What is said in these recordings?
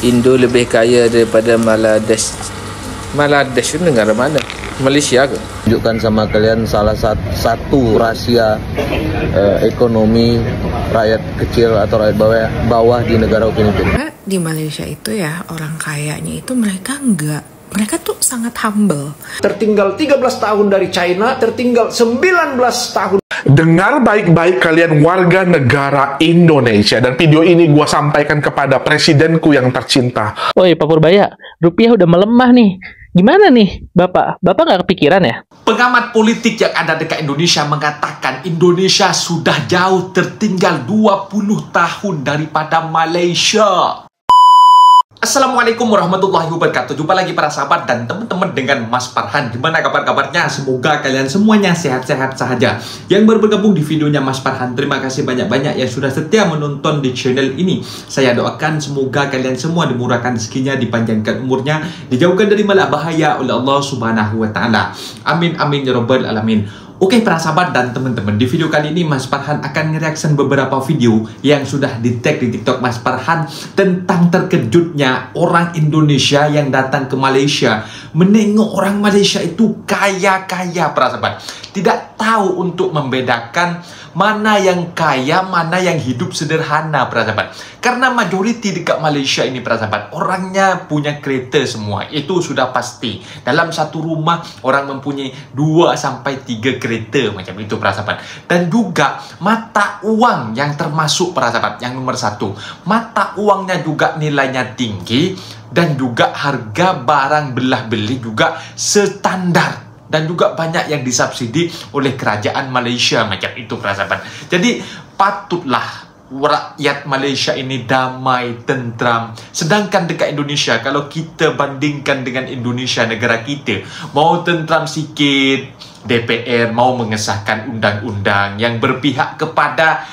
Indo lebih kaya daripada Bangladesh. Bangladesh itu negara mana? Malaysia ke? Tunjukkan sama kalian salah satu rahasia ekonomi rakyat kecil atau rakyat bawah di negara Filipina. Di Malaysia itu ya, orang kayanya itu mereka tuh sangat humble. Tertinggal 13 tahun dari China, tertinggal 19 tahun. Dengar baik-baik kalian warga negara Indonesia, dan video ini gua sampaikan kepada presidenku yang tercinta. Woi Pak Purbaya, rupiah udah melemah nih. Gimana nih Bapak? Bapak nggak kepikiran ya? Pengamat politik yang ada dekat Indonesia mengatakan Indonesia sudah jauh tertinggal 20 tahun daripada Malaysia. Assalamualaikum warahmatullahi wabarakatuh. Jumpa lagi para sahabat dan teman-teman dengan Mas Farhan. Gimana kabar-kabarnya? Semoga kalian semuanya sehat-sehat saja. Yang baru bergabung di videonya Mas Farhan, terima kasih banyak-banyak yang sudah setia menonton di channel ini. Saya doakan semoga kalian semua dimurahkan rezekinya, dipanjangkan umurnya, dijauhkan dari malah bahaya oleh Allah Subhanahu wa taala. Amin amin ya rabbal alamin. Oke para sahabat dan teman-teman, di video kali ini Mas Farhan akan nge-reaction beberapa video yang sudah di-tag di TikTok Mas Farhan tentang terkejutnya orang Indonesia yang datang ke Malaysia, menengok orang Malaysia itu kaya-kaya para sahabat. Tidak tahu untuk membedakan mana yang kaya, mana yang hidup sederhana para sahabat. Karena majoriti dekat Malaysia ini para sahabat, orangnya punya kereta semua. Itu sudah pasti. Dalam satu rumah orang mempunyai 2 sampai 3 kereta macam itu para sahabat. Dan juga mata uang yang termasuk para sahabat, yang nomor 1. Mata uangnya juga nilainya tinggi, dan juga harga barang belah beli juga standar. Dan juga banyak yang disubsidi oleh kerajaan Malaysia macam itu para sahabat. Jadi patutlah rakyat Malaysia ini damai, tentram. Sedangkan dekat Indonesia, kalau kita bandingkan dengan Indonesia negara kita, mau tentram sikit, DPR mau mengesahkan undang-undang yang berpihak kepada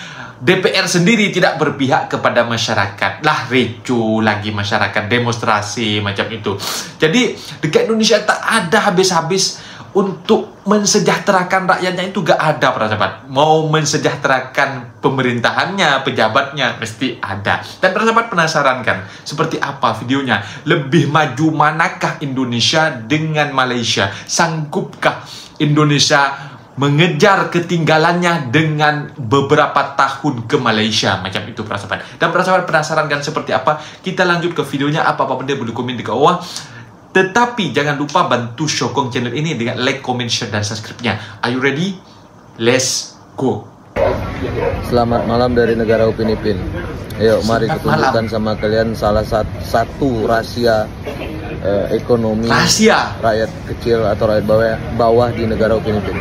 DPR sendiri, tidak berpihak kepada masyarakat. Lah ricu lagi masyarakat, demonstrasi macam itu. Jadi dekat Indonesia tak ada habis-habis untuk mensejahterakan rakyatnya, itu gak ada para sahabat. Mau mensejahterakan pemerintahannya, pejabatnya, mesti ada. Dan para sahabat penasaran kan seperti apa videonya? Lebih maju manakah Indonesia dengan Malaysia? Sanggupkah Indonesia mengejar ketinggalannya dengan beberapa tahun ke Malaysia macam itu para sahabat? Dan para sahabat penasaran kan seperti apa? Kita lanjut ke videonya. Apa-apa benda boleh komen di bawah. Tetapi jangan lupa bantu sokong channel ini dengan like, comment, share, dan subscribe-nya. Are you ready? Let's go. Selamat malam dari negara Upin Ipin. Ayo mari kita tunjukkan sama kalian salah satu rahasia ekonomi rakyat kecil atau rakyat bawah di negara Upin Ipin.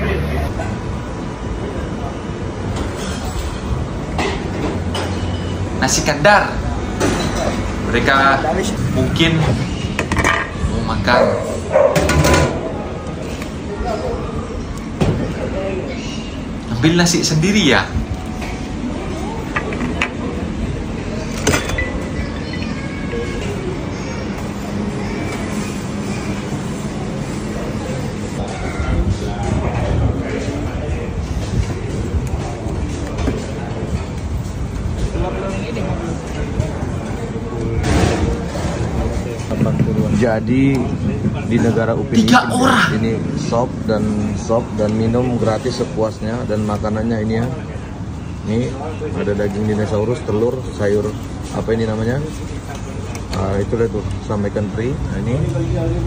Nasi kandar. Mereka mungkin mau makan. Ambil nasi sendiri ya. Jadi di negara Upin Ipin ini sop dan minum gratis sepuasnya, dan makanannya ini ya. Ini ada daging dinosaurus, telur, sayur apa ini namanya? Itu deh tuh, sampaikan free. Nah, ini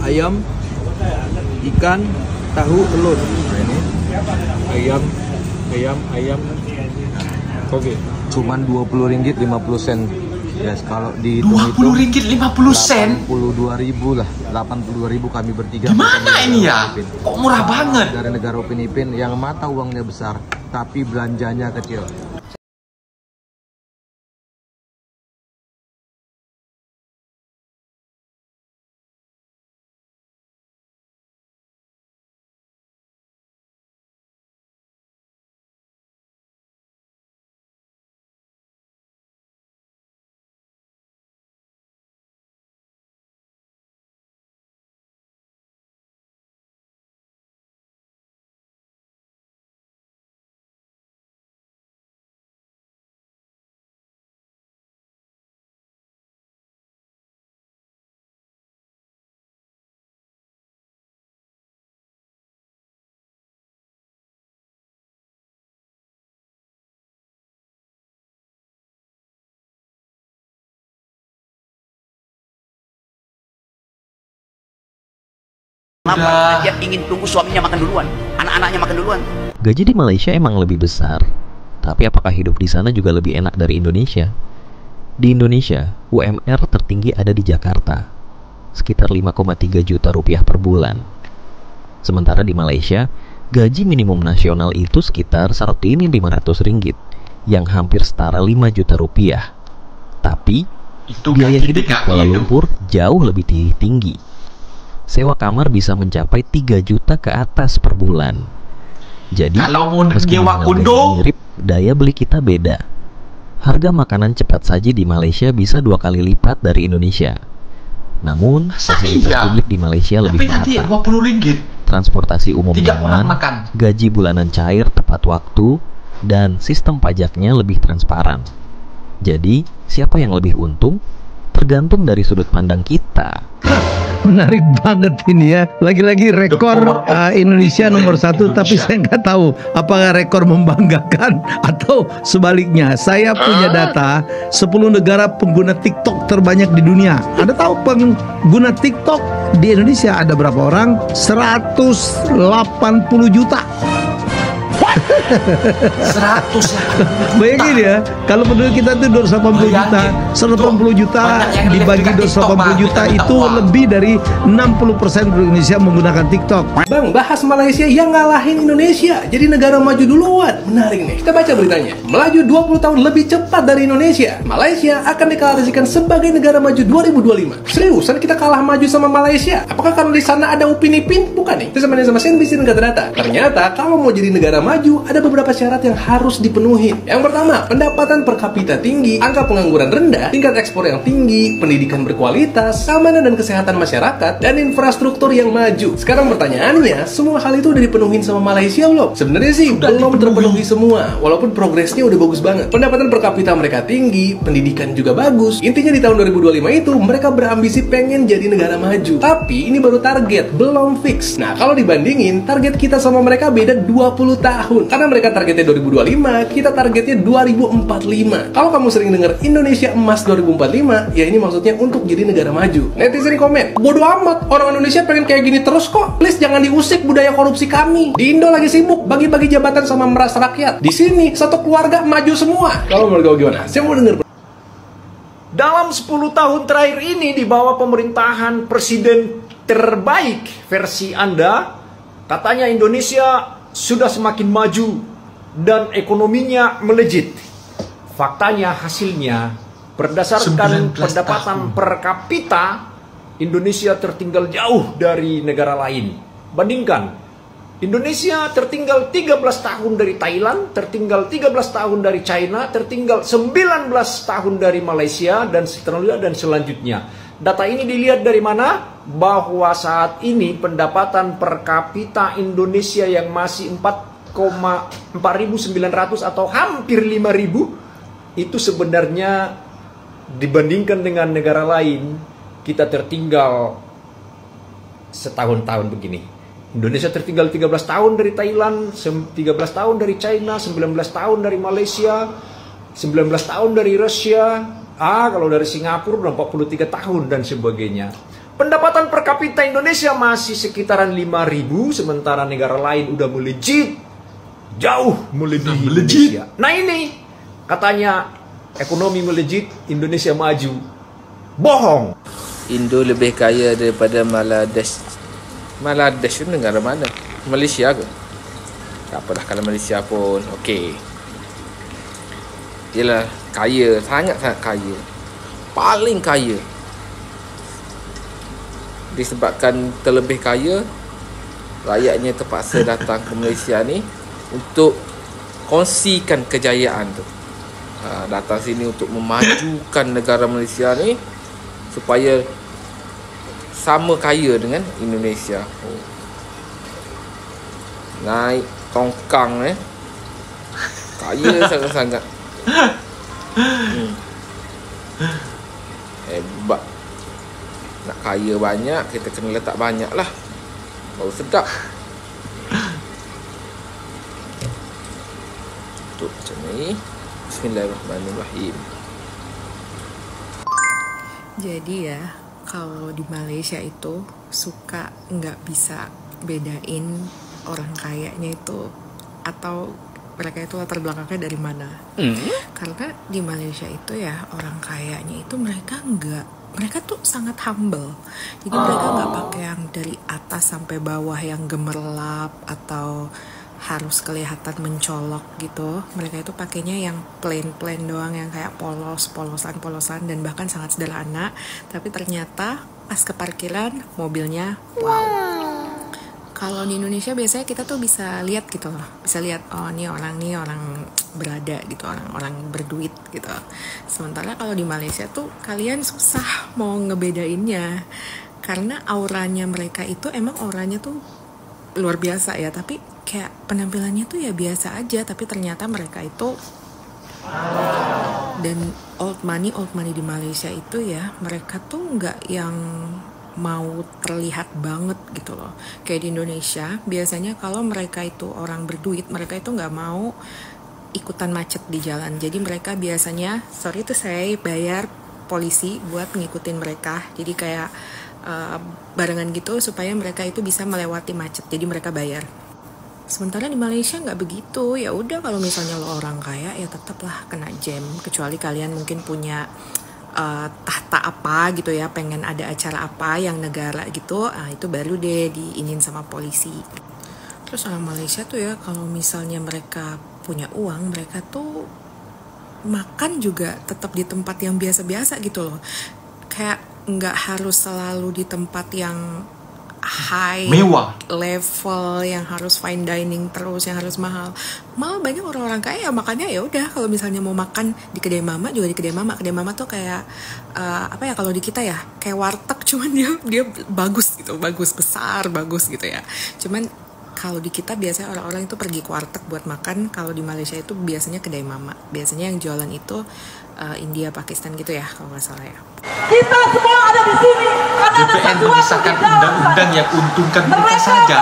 ayam, ikan, tahu, telur. Nah, ini ayam. Oke. Cuman Rp20.50. Yes, kalau di Rp20.50. 82.000 lah, 82.000 kami bertiga. Gimana ini ya? Kok murah banget? Dari negara Upin Ipin yang mata uangnya besar tapi belanjanya kecil. Kenapa dia ingin tunggu suaminya makan duluan, anak-anaknya makan duluan? Gaji di Malaysia emang lebih besar, tapi apakah hidup di sana juga lebih enak dari Indonesia? Di Indonesia, UMR tertinggi ada di Jakarta, sekitar 5,3 juta rupiah per bulan. Sementara di Malaysia, gaji minimum nasional itu sekitar 1.500 ringgit, yang hampir setara 5 juta rupiah. Tapi, biaya hidup di Kuala Lumpur jauh lebih tinggi. Sewa kamar bisa mencapai 3 juta ke atas per bulan. Jadi, meski harga mirip, daya beli kita beda. Harga makanan cepat saji di Malaysia bisa 2 kali lipat dari Indonesia. Namun, fasilitas publik di Malaysia lebih merata. Transportasi umum nyaman, gaji bulanan cair tepat waktu, dan sistem pajaknya lebih transparan. Jadi, siapa yang lebih untung? Tergantung dari sudut pandang kita. Menarik banget ini ya. Lagi-lagi rekor Indonesia nomor 1, tapi saya nggak tahu apakah rekor membanggakan atau sebaliknya. Saya punya data 10 negara pengguna TikTok terbanyak di dunia. Anda tahu pengguna TikTok di Indonesia ada berapa orang? 180 juta. 100. Bayangin ya, kalau penduduk kita itu 280 juta, 180 juta dibagi 280 juta itu lebih dari 60% penduduk Indonesia menggunakan TikTok. Bang, bahas Malaysia yang ngalahin Indonesia jadi negara maju duluan. Menarik nih, kita baca beritanya. Melaju 20 tahun lebih cepat dari Indonesia, Malaysia akan deklarasikan sebagai negara maju 2025. Seriusan kita kalah maju sama Malaysia? Apakah karena di sana ada Upin Ipin? Bukan nih. Terus sama CNBC dan data. Ternyata kalau mau jadi negara maju, ada beberapa syarat yang harus dipenuhi. Yang pertama, pendapatan per kapita tinggi, angka pengangguran rendah, tingkat ekspor yang tinggi, pendidikan berkualitas, keamanan dan kesehatan masyarakat, dan infrastruktur yang maju. Sekarang pertanyaannya, semua hal itu udah dipenuhin sama Malaysia belum? Sebenarnya sih belum terpenuhi semua, walaupun progresnya udah bagus banget. Pendapatan per kapita mereka tinggi, pendidikan juga bagus. Intinya di tahun 2025 itu mereka berambisi pengen jadi negara maju. Tapi ini baru target, belum fix. Nah, kalau dibandingin, target kita sama mereka beda 20 tahun. Karena mereka targetnya 2025, kita targetnya 2045. Kalau kamu sering dengar Indonesia Emas 2045, ya ini maksudnya untuk jadi negara maju. Netizen komen, bodoh amat, orang Indonesia pengen kayak gini terus kok. Please jangan diusik budaya korupsi kami. Di Indo lagi sibuk bagi-bagi jabatan sama meras rakyat. Di sini satu keluarga maju semua. Kalau menurut kau gimana? Saya mau denger. Dalam 10 tahun terakhir ini di bawah pemerintahan presiden terbaik versi Anda, katanya Indonesia sudah semakin maju dan ekonominya melejit. Faktanya, hasilnya berdasarkan pendapatan per kapita, Indonesia tertinggal jauh dari negara lain. Bandingkan, Indonesia tertinggal 13 tahun dari Thailand, tertinggal 13 tahun dari China, tertinggal 19 tahun dari Malaysia, dan seterusnya dan selanjutnya. Data ini dilihat dari mana? Bahwa saat ini pendapatan per kapita Indonesia yang masih 4.900 atau hampir 5.000 itu sebenarnya dibandingkan dengan negara lain kita tertinggal setahun-tahun begini. Indonesia tertinggal 13 tahun dari Thailand, 13 tahun dari China, 19 tahun dari Malaysia, 19 tahun dari Rusia, kalau dari Singapura udah 43 tahun dan sebagainya. Pendapatan per kapita Indonesia masih sekitaran 5.000, sementara negara lain udah melejit, jauh melebihi Indonesia. Nah ini, katanya ekonomi melejit, Indonesia maju. Bohong. Indo lebih kaya daripada Bangladesh. Bangladesh itu negara mana? Malaysia ke? Tak apalah kalau Malaysia pun, okey. Yelah, kaya, sangat-sangat kaya. Paling kaya. Disebabkan terlebih kaya, rakyatnya terpaksa datang ke Malaysia ni untuk kongsikan kejayaan tu. Datang sini untuk memajukan negara Malaysia ni supaya sama kaya dengan Indonesia. Naik tongkang kaya sangat-sangat. Hebat. Nak kaya banyak, kita kena letak banyak lah, baru sedap. Tutup macam ni. Bismillahirrahmanirrahim. Jadi ya, kalau di Malaysia itu suka nggak bisa bedain orang kayanya itu atau mereka itu latar belakangnya dari mana. Karena di Malaysia itu ya orang kayanya itu mereka tuh sangat humble. Jadi mereka nggak pakai yang dari atas sampai bawah yang gemerlap atau harus kelihatan mencolok gitu. Mereka itu pakainya yang plain doang, yang kayak polosan dan bahkan sangat sederhana. Tapi ternyata pas ke parkiran mobilnya wow. Kalau di Indonesia biasanya kita tuh bisa lihat gitu loh, bisa lihat oh nih orang berada gitu, orang berduit gitu. Sementara kalau di Malaysia tuh kalian susah mau ngebedainnya karena auranya mereka itu emang auranya tuh luar biasa ya, tapi kayak penampilannya tuh ya biasa aja, tapi ternyata mereka itu dan old money di Malaysia itu ya mereka tuh nggak yang mau terlihat banget gitu loh. Kayak di Indonesia biasanya kalau mereka itu orang berduit, mereka itu nggak mau ikutan macet di jalan. Jadi mereka biasanya sorry tuh saya bayar polisi buat ngikutin mereka. Jadi kayak barengan gitu supaya mereka itu bisa melewati macet. Jadi mereka bayar. Sementara di Malaysia nggak begitu. Ya udah kalau misalnya lo orang kaya ya tetaplah kena jam. Kecuali kalian mungkin punya tahta apa gitu ya, pengen ada acara apa yang negara gitu, itu baru deh diinin sama polisi. Terus orang Malaysia tuh ya kalau misalnya mereka punya uang, mereka tuh makan juga tetap di tempat yang biasa-biasa gitu loh. Kayak nggak harus selalu di tempat yang high mewah level yang harus fine dining terus, yang harus mahal. Malah banyak orang-orang kaya makannya ya udah kalau misalnya mau makan di kedai mama juga di kedai mama. Kedai mama tuh kayak apa ya kalau di kita ya kayak warteg, cuman dia bagus gitu, bagus besar bagus gitu ya. Cuman kalau di kita biasanya orang-orang itu pergi ke warteg buat makan. Kalau di Malaysia itu biasanya kedai mama. Biasanya yang jualan itu India, Pakistan gitu ya kalau nggak salah ya. Kita semua ada di sini karena DPR mengesahkan undang-undang yang untungkan mereka saja.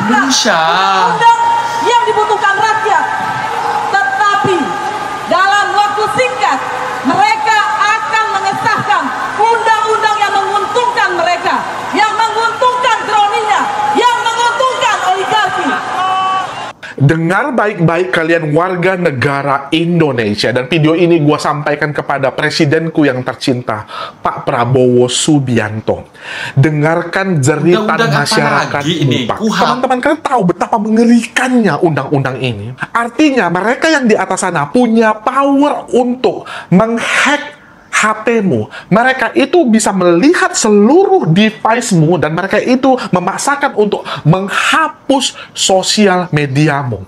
Indonesia undang yang dibutuhkan rakyat, tetapi dalam waktu singkat mereka akan mengesahkan undang-undang yang menguntungkan mereka, yang menguntungkan kroninya, yang menguntungkan oligarki. Dengar baik-baik kalian warga negara Indonesia, dan video ini gue sampaikan kepada presidenku yang tercinta, Pak Prabowo Subianto. Dengarkan jeritan masyarakat ini, Pak. Teman-teman kalian tahu betapa mengerikannya undang-undang ini. Artinya mereka yang di atas sana punya power untuk menghack HP-mu. Mereka itu bisa melihat seluruh device-mu dan mereka itu memaksakan untuk menghapus sosial mediamu.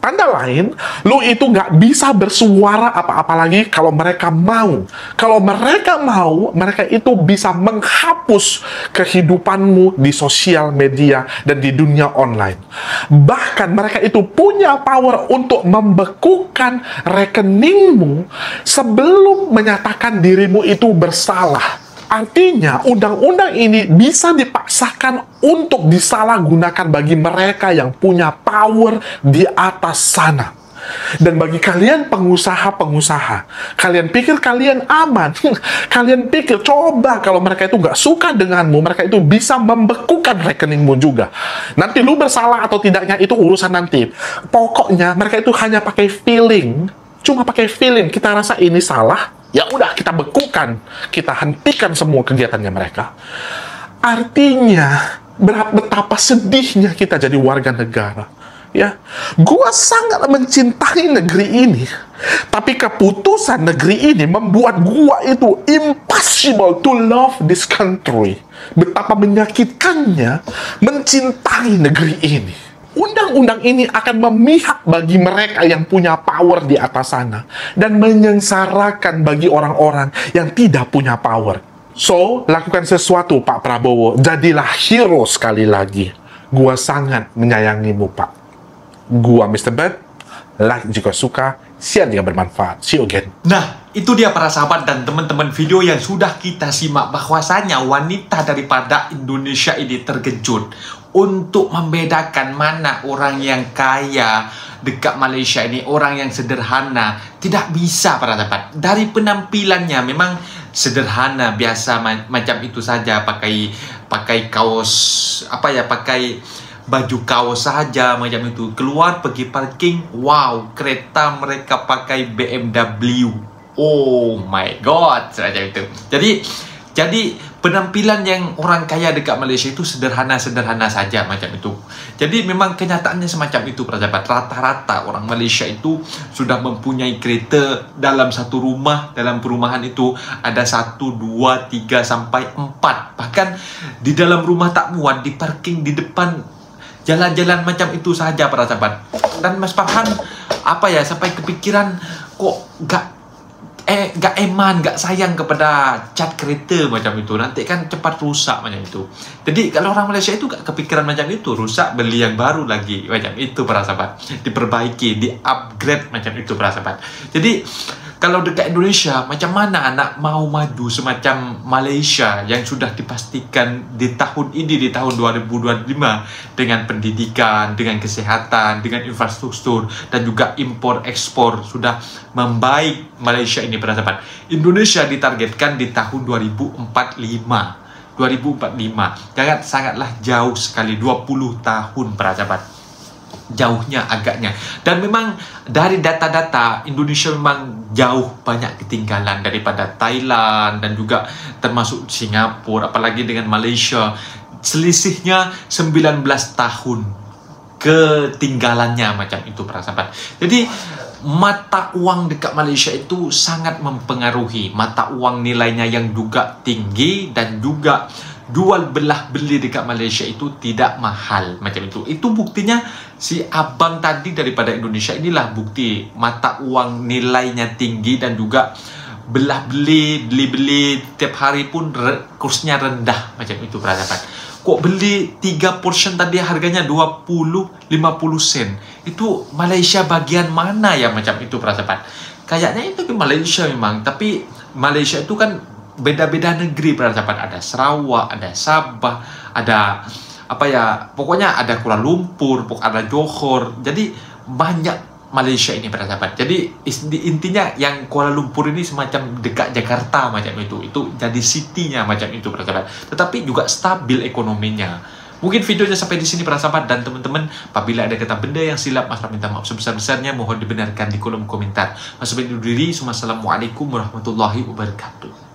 Tanda lain, lu itu nggak bisa bersuara apa-apa lagi kalau mereka mau. Kalau mereka mau, mereka itu bisa menghapus kehidupanmu di sosial media dan di dunia online. Bahkan mereka itu punya power untuk membekukan rekeningmu sebelum menyatakan dirimu itu bersalah. Artinya, undang-undang ini bisa dipaksakan untuk disalahgunakan bagi mereka yang punya power di atas sana. Dan bagi kalian pengusaha-pengusaha, kalian pikir kalian aman? Kalian pikir, coba kalau mereka itu nggak suka denganmu, mereka itu bisa membekukan rekeningmu juga. Nanti lu bersalah atau tidaknya itu urusan nanti. Pokoknya mereka itu hanya pakai feeling. Cuma pakai feeling, kita rasa ini salah, ya udah kita bekukan, kita hentikan semua kegiatannya mereka. Artinya betapa sedihnya kita jadi warga negara. Ya, gua sangat mencintai negeri ini, tapi keputusan negeri ini membuat gua itu impossible to love this country. Betapa menyakitkannya mencintai negeri ini. Undang-undang ini akan memihak bagi mereka yang punya power di atas sana dan menyengsarakan bagi orang-orang yang tidak punya power. So, lakukan sesuatu, Pak Prabowo. Jadilah hero sekali lagi. Gua sangat menyayangimu, Pak. Gua Mr. Bad. Like jika suka, share jika bermanfaat. See you again. Nah, itu dia para sahabat dan teman-teman video yang sudah kita simak, bahwasanya wanita daripada Indonesia ini terkejut untuk membedakan mana orang yang kaya dekat Malaysia ini, orang yang sederhana. Tidak bisa para sahabat. Dari penampilannya memang sederhana biasa macam itu saja, pakai kaos pakai baju kaos saja macam itu, keluar pergi parking, wow, kereta mereka pakai BMW, oh my god, macam itu. Jadi penampilan yang orang kaya dekat Malaysia itu sederhana-sederhana saja macam itu. Jadi memang kenyataannya semacam itu, para sahabat. Rata-rata orang Malaysia itu sudah mempunyai kereta dalam satu rumah. Dalam perumahan itu ada 1, 2, 3 sampai 4. Bahkan di dalam rumah tak muat, di parking di depan jalan-jalan macam itu saja, para sahabat. Dan Mas Farhan sampai kepikiran kok gak eman, gak sayang kepada cat kereta macam itu, nanti kan cepat rusak macam itu. Jadi kalau orang Malaysia itu gak kepikiran macam itu, rusak beli yang baru lagi macam itu, para sahabat, diperbaiki, di upgrade macam itu, para sahabat. Jadi kalau dekat Indonesia, macam mana anak mau maju semacam Malaysia yang sudah dipastikan di tahun ini, di tahun 2025, dengan pendidikan, dengan kesehatan, dengan infrastruktur, dan juga impor ekspor sudah membaik Malaysia ini, para sahabat. Indonesia ditargetkan di tahun 2045. Sangatlah jauh sekali, 20 tahun, para sahabat. Jauhnya agaknya. Dan memang dari data-data, Indonesia memang jauh banyak ketinggalan daripada Thailand dan juga termasuk Singapura, apalagi dengan Malaysia. Selisihnya 19 tahun ketinggalannya macam itu, para sahabat. Jadi mata uang dekat Malaysia itu sangat mempengaruhi. Mata uang nilainya yang juga tinggi, dan juga jual belah beli dekat Malaysia itu tidak mahal macam itu. Itu buktinya si abang tadi daripada Indonesia inilah bukti mata uang nilainya tinggi, dan juga belah beli tiap hari pun kursnya rendah macam itu, para sahabat. Kok beli 3 portion tadi harganya 20-50 sen. Itu Malaysia bagian mana ya macam itu, para sahabat? Kayaknya itu ke Malaysia memang, tapi Malaysia itu kan beda-beda negeri, para sahabat. Ada Sarawak, ada Sabah, ada pokoknya ada Kuala Lumpur, ada Johor. Jadi banyak Malaysia ini, para sahabat. Jadi intinya yang Kuala Lumpur ini semacam dekat Jakarta macam itu jadi city-nya macam itu, para sahabat. Tetapi juga stabil ekonominya. Mungkin videonya sampai di sini, para sahabat, dan teman-teman, apabila ada kata benda yang silap, Mas minta maaf sebesar-besarnya, mohon dibenarkan di kolom komentar. Mas undur diri. Assalamualaikum warahmatullahi wabarakatuh.